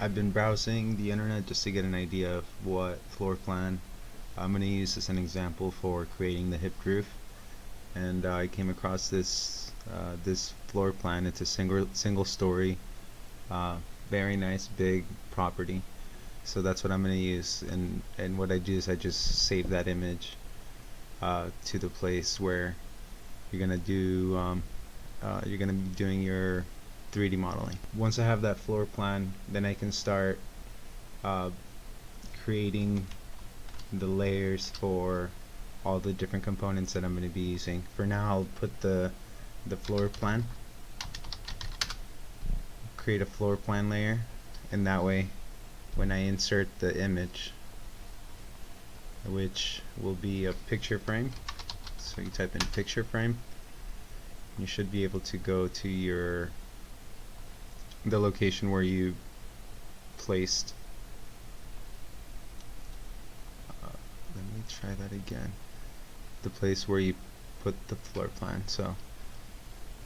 I've been browsing the internet just to get an idea of what floor plan I'm going to use as an example for creating the hipped roof, and I came across this floor plan. It's a single story, very nice big property. So that's what I'm going to use, and what I do is I just save that image to the place where you're going to do you're going to be doing your 3D modeling. Once I have that floor plan, then I can start creating the layers for all the different components that I'm going to be using. For now, I'll put the floor plan, create a floor plan layer, and that way when I insert the image, which will be a picture frame, so you type in picture frame, you should be able to go to the location where you placed let me try that again, the place where you put the floor plan. So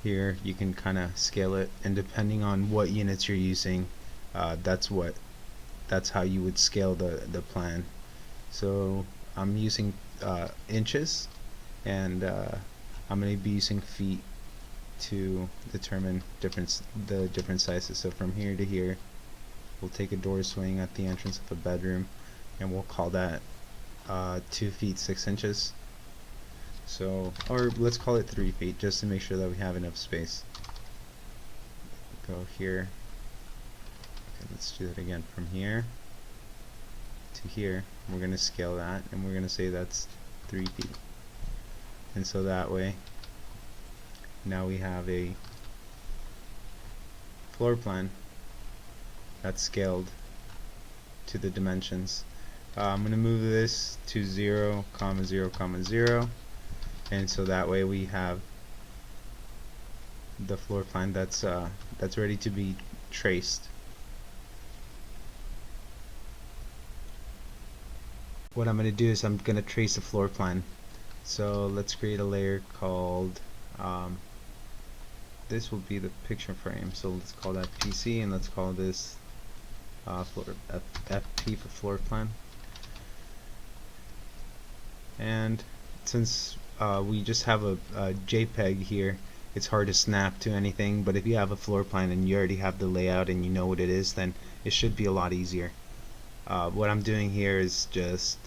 here you can kind of scale it, and depending on what units you're using, that's how you would scale the plan. So I'm using inches, and I'm going to be using feet to determine the different sizes. So from here to here, we'll take a door swing at the entrance of a bedroom, and we'll call that 2 feet 6 inches. So, or let's call it 3 feet, just to make sure that we have enough space. Go here. Okay, let's do that again. From here to here, we're going to scale that, and we're going to say that's 3 feet. And so that way, now we have a floor plan that's scaled to the dimensions. I'm going to move this to 0, 0, 0, and so that way we have the floor plan that's ready to be traced. What I'm going to do is I'm going to trace the floor plan. So let's create a layer called this will be the picture frame, so let's call that PC, and let's call this FP for floor plan. And since we just have a JPEG here, it's hard to snap to anything, but if you have a floor plan and you already have the layout and you know what it is, then it should be a lot easier. What I'm doing here is just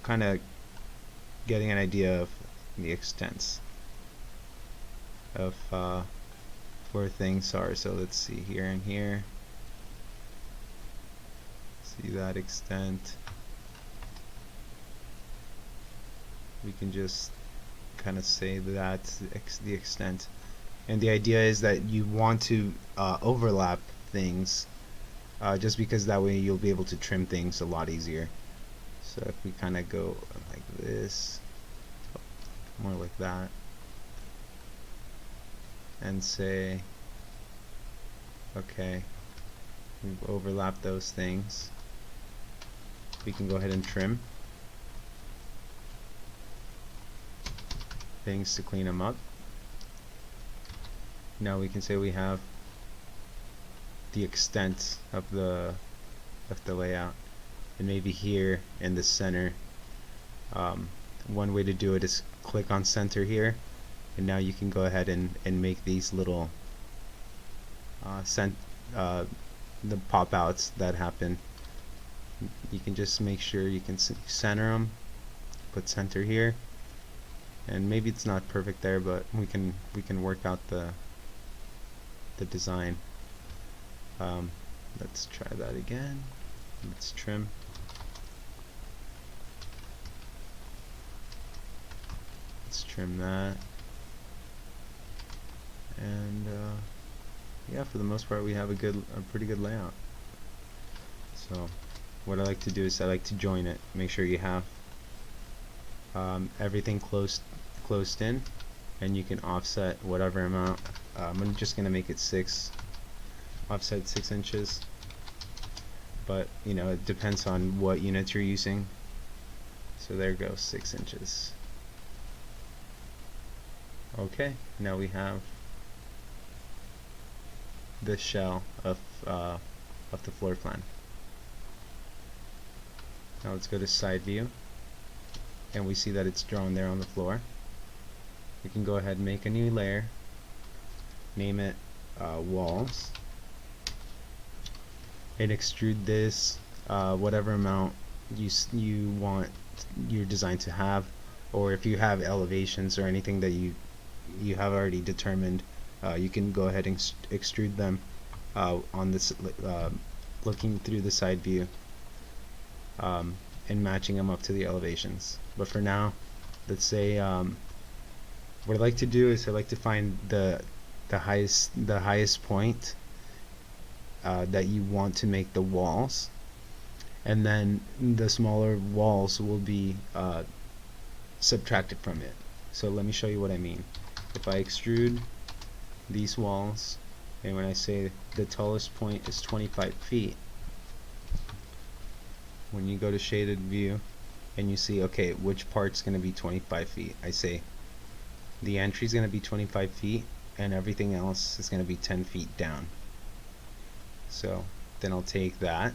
kind of getting an idea of the extents of where things are. So let's see, here and here, see that extent. We can just kind of say that's the extent, and the idea is that you want to overlap things, just because that way you'll be able to trim things a lot easier. So if we kind of go like this, more like that, and say okay, we've overlapped those things, we can go ahead and trim things to clean them up. Now we can say we have the extent of the layout, and maybe here in the center, one way to do it is click on center here, and now you can go ahead and make these little the pop outs that happen. You can just make sure you can center them, put center here, and maybe it's not perfect there, but we can work out the design. Let's try that again. Let's trim. Let's trim that, and yeah, for the most part we have a pretty good layout. So what I like to do is I like to join it, make sure you have everything closed in, and you can offset whatever amount. I'm just gonna make it 6, offset 6 inches, but you know, it depends on what units you're using. So there goes 6 inches. Okay, now we have the shell of of the floor plan. Now let's go to side view, and we see that it's drawn there on the floor. We can go ahead and make a new layer, name it walls, and extrude this whatever amount you want your design to have, or if you have elevations or anything that you have already determined, you can go ahead and extrude them on this looking through the side view and matching them up to the elevations. But for now, let's say what I like to do is I like to find the highest point that you want to make the walls, and then the smaller walls will be subtracted from it. So let me show you what I mean. If I extrude these walls, and when I say the tallest point is 25 feet, when you go to shaded view and you see, okay, which part's going to be 25 feet, I say the entry is going to be 25 feet and everything else is going to be 10 feet down. So then I'll take that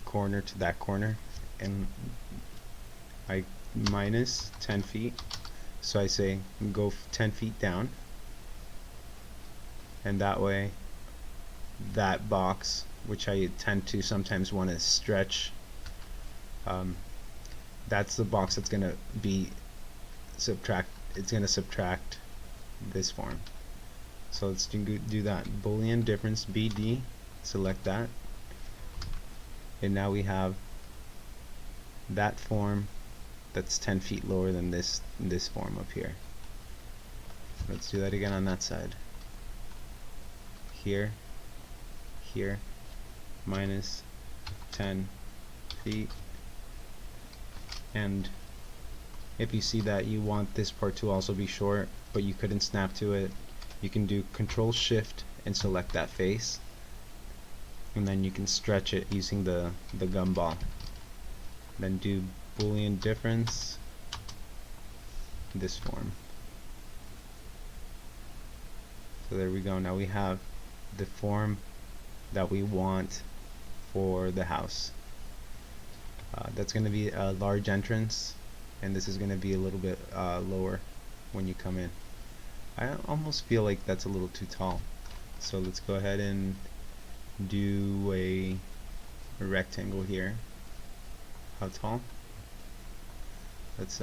corner to that corner and I minus 10 feet. So I say go 10 feet down, and that way that box, which I tend to sometimes want to stretch, that's the box that's going to be it's going to subtract this form. So let's do that. Boolean difference BD, select that, and now we have that form that's 10 feet lower than this form up here. Let's do that again on that side. Here, here, minus 10 feet, and if you see that you want this part to also be short but you couldn't snap to it, you can do Control Shift and select that face, and then you can stretch it using the gumball. Then do Boolean difference this form. So there we go. Now we have the form that we want for the house. That's going to be a large entrance, and this is going to be a little bit lower when you come in. I almost feel like that's a little too tall, so let's go ahead and do a rectangle here. How tall? Let's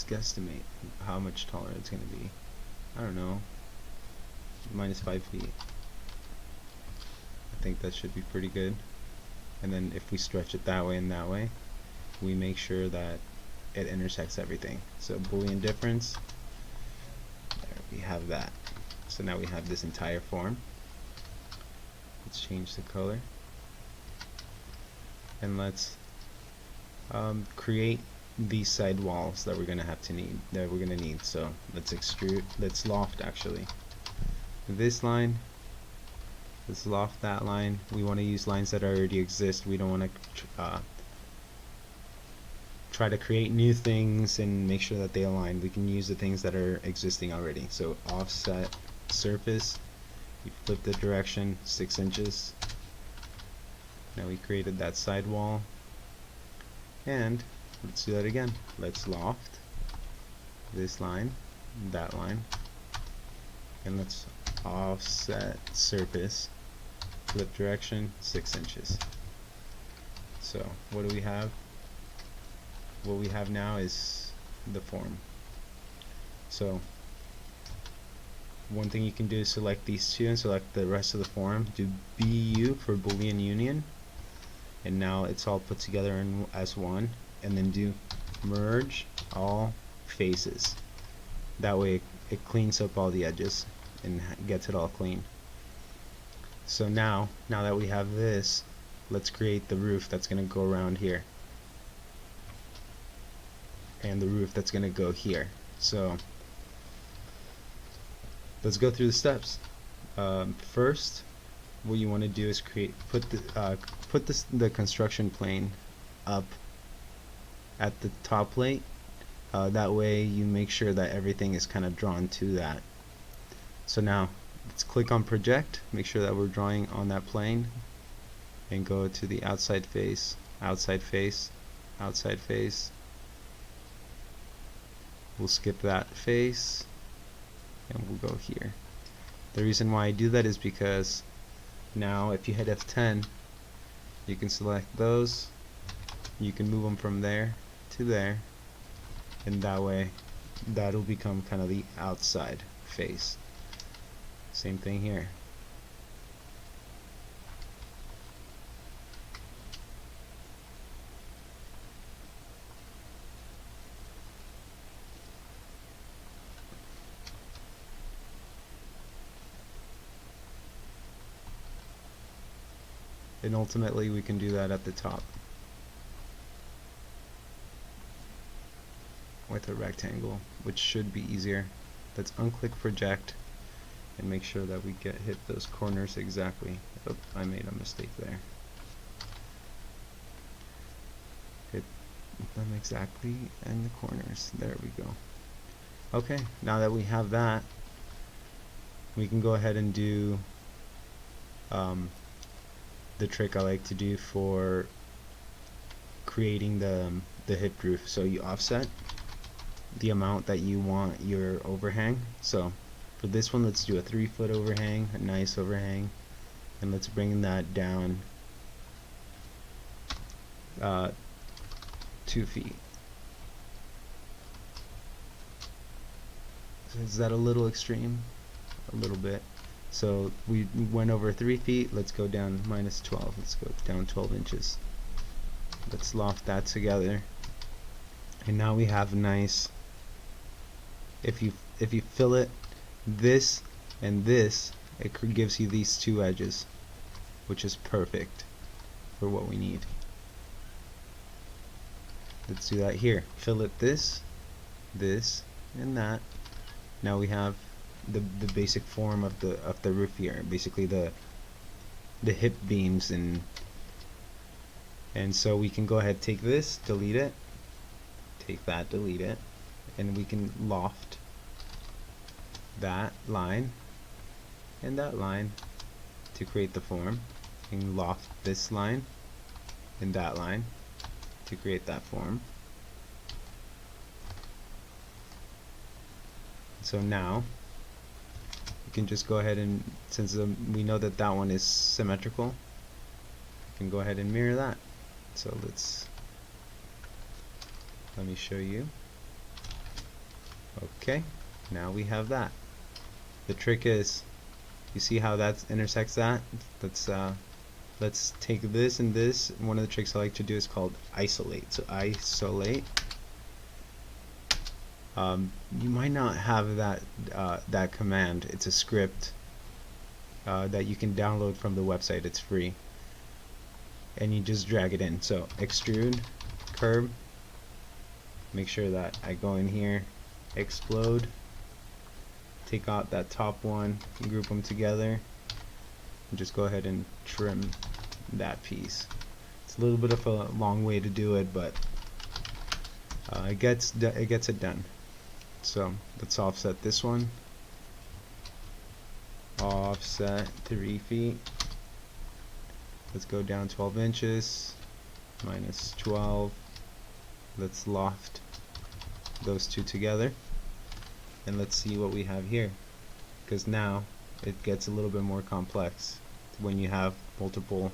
guesstimate how much taller it's going to be. I don't know, minus 5 feet. I think that should be pretty good. And then if we stretch it that way and that way, we make sure that it intersects everything. So Boolean difference, there we have that. So now we have this entire form. Let's change the color, and let's create these side walls that we're gonna need. So let's extrude, let's loft actually this line, let's loft that line. We want to use lines that already exist. We don't want to try to create new things and make sure that they align. We can use the things that are existing already. So offset surface, you flip the direction 6 inches. Now we created that side wall, and let's do that again. Let's loft this line, that line, and let's offset surface, flip direction 6 inches. So what do we have? What we have now is the form. So one thing you can do is select these two and select the rest of the form. Do BU for Boolean Union, and now it's all put together as one. And then do merge all faces. That way it cleans up all the edges and gets it all clean. So now that we have this, let's create the roof that's going to go around here, and the roof that's going to go here. So let's go through the steps. First, what you want to do is put the construction plane up at the top plate. That way you make sure that everything is kind of drawn to that. So now let's click on project, make sure that we're drawing on that plane, and go to the outside face, outside face, outside face. We'll skip that face and we'll go here. The reason why I do that is because now if you hit F10, you can select those, you can move them from there to there, and that way that'll become kind of the outside face. Same thing here. And ultimately we can do that at the top with a rectangle, which should be easier. Let's unclick project and make sure that we hit those corners exactly. Oh, I made a mistake there. Hit them exactly in the corners. There we go. Okay, now that we have that, we can go ahead and do the trick I like to do for creating the hip roof. So you offset the amount that you want your overhang. So for this one, let's do a 3-foot overhang, a nice overhang, and let's bring that down 2 feet. So is that a little extreme? A little bit. So we went over 3 feet, let's go down -12, let's go down 12 inches. Let's loft that together, and now we have nice, if you fillet this and this, it gives you these 2 edges, which is perfect for what we need. Let's do that here. Fillet this, this, and that. Now we have the basic form of the roof here, basically the hip beams, and so we can go ahead, take this, delete it, take that, delete it, and we can loft that line and that line to create the form, and loft this line and that line to create that form. So now you can just go ahead and, since we know that that one is symmetrical, you can go ahead and mirror that. So let me show you. Okay, now we have that. The trick is, you see how that intersects that? Let's take this and this. One of the tricks I like to do is called isolate. So isolate. You might not have that command. It's a script that you can download from the website. It's free, and you just drag it in. So extrude, curve. Make sure that I go in here, explode, take out that top one, group them together, and just go ahead and trim that piece. It's a little bit of a long way to do it, but it gets it done. So let's offset this one. Offset 3 feet. Let's go down 12 inches. -12. Let's loft those two together. And let's see what we have here. Because now it gets a little bit more complex when you have multiple.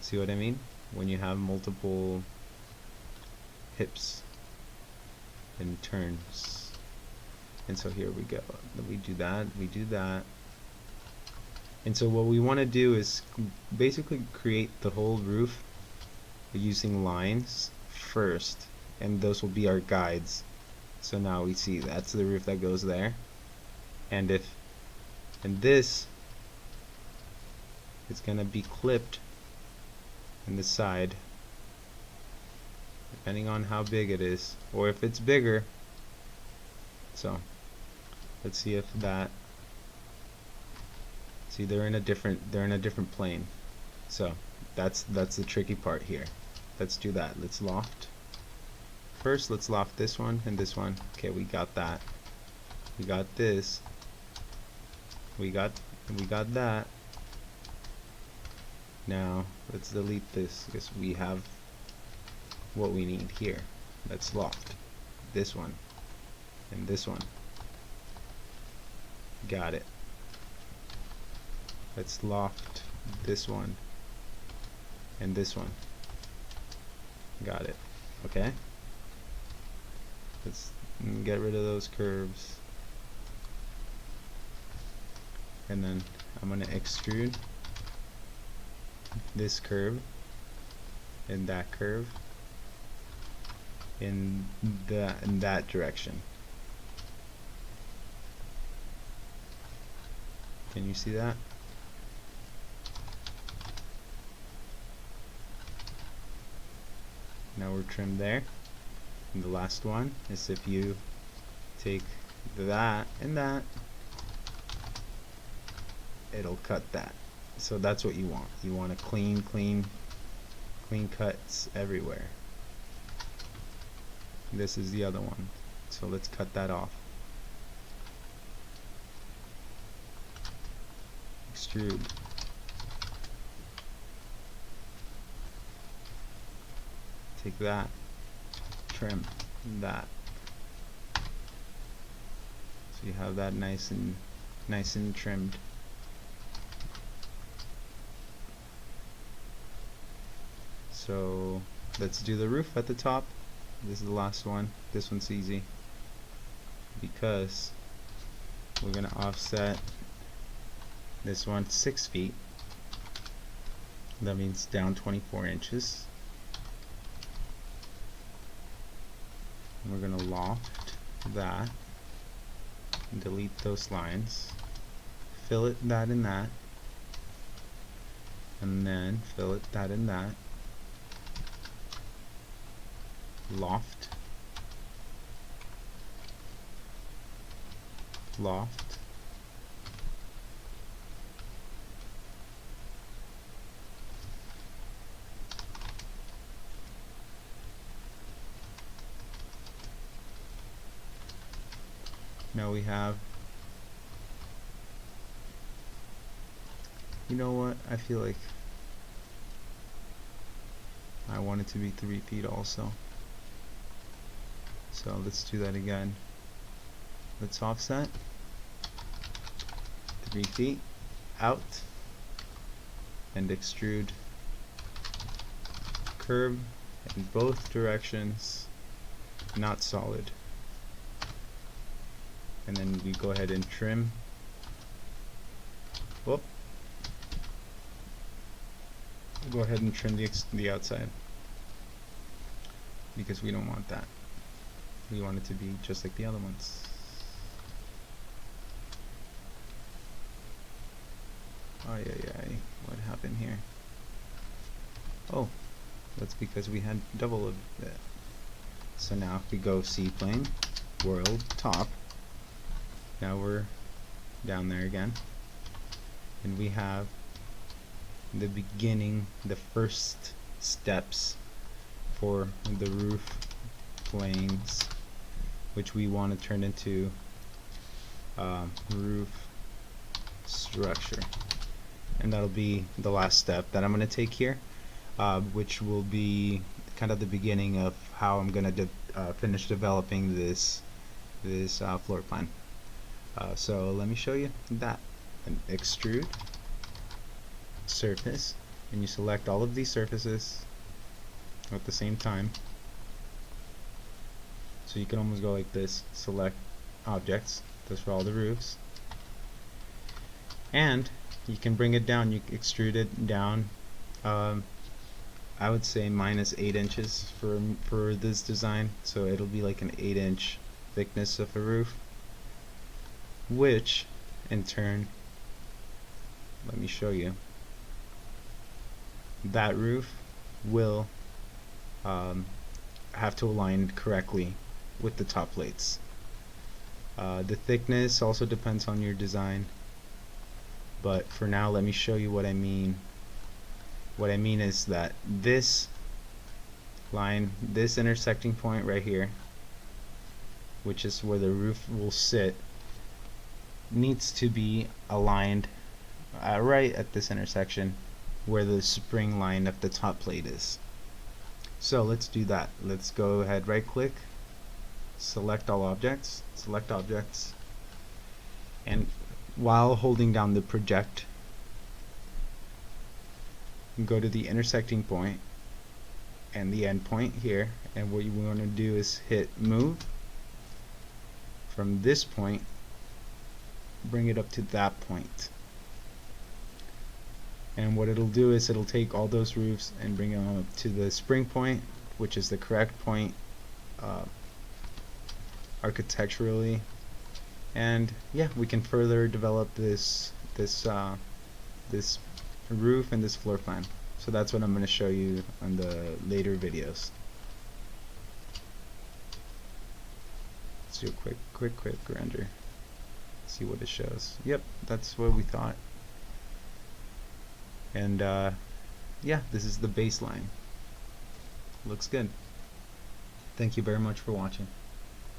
See what I mean? When you have multiple hips and turns. And so here we go. We do that, we do that. And so what we want to do is basically create the whole roof using lines first, and those will be our guides. So now we see that's the roof that goes there, and this is gonna be clipped in the side, depending on how big it is, or if it's bigger. So let's see if that. See, they're in a different plane. So that's the tricky part here. Let's do that. Let's loft. First, let's loft this one and this one. Okay, we got that. We got this. We got that. Now let's delete this because we have what we need here. Let's loft this one and this one. Got it. Let's loft this one and this one. Got it. Okay. Let's get rid of those curves. And then I'm going to extrude this curve and that curve in that direction. Can you see that? Now we're trimmed there. And the last one is if you take that and that, it'll cut that. So that's what you want. You want a clean cuts everywhere. This is the other one. So let's cut that off. Extrude. Take that, trim that. So you have that nice and trimmed. So let's do the roof at the top. This is the last one. This one's easy because we're gonna offset this one 6 feet. That means down 24 inches. And we're gonna loft that, delete those lines, fillet that and that, and then fillet that and that, loft, loft, now we have, you know what, I feel like I want it to be 3 feet also. So let's do that again. Let's offset 3 feet out and extrude curve in both directions, not solid. And then we go ahead and trim. Whoop. Go ahead and trim the outside because we don't want that. We want it to be just like the other ones. Ay, what happened here? Oh, that's because we had double of that. So now if we go C-plane, world, top, now we're down there again, and we have the beginning, the first steps for the roof planes, which we want to turn into roof structure. And that'll be the last step that I'm going to take here, which will be kind of the beginning of how I'm going to finish developing this floor plan. So let me show you that. An extrude surface, and you select all of these surfaces at the same time. So you can almost go like this, select objects, that's for all the roofs, and you can bring it down, you extrude it down, I would say -8 inches for this design, so it'll be like an 8-inch thickness of a roof, which in turn, let me show you, that roof will have to align correctly with the top plates. The thickness also depends on your design, but for now let me show you what I mean. What I mean is that this line, this intersecting point right here, which is where the roof will sit, needs to be aligned right at this intersection where the spring line of the top plate is. So let's do that. Let's go ahead, right click, select all objects, select objects, and while holding down the project, go to the intersecting point and the end point here, and what you want to do is hit move from this point, bring it up to that point. And what it'll do is it'll take all those roofs and bring them up to the spring point, which is the correct point architecturally. And yeah, we can further develop this roof and this floor plan. So that's what I'm going to show you on the later videos. Let's do a quick render. See what it shows. Yep, that's what we thought. And yeah, this is the baseline. Looks good. Thank you very much for watching.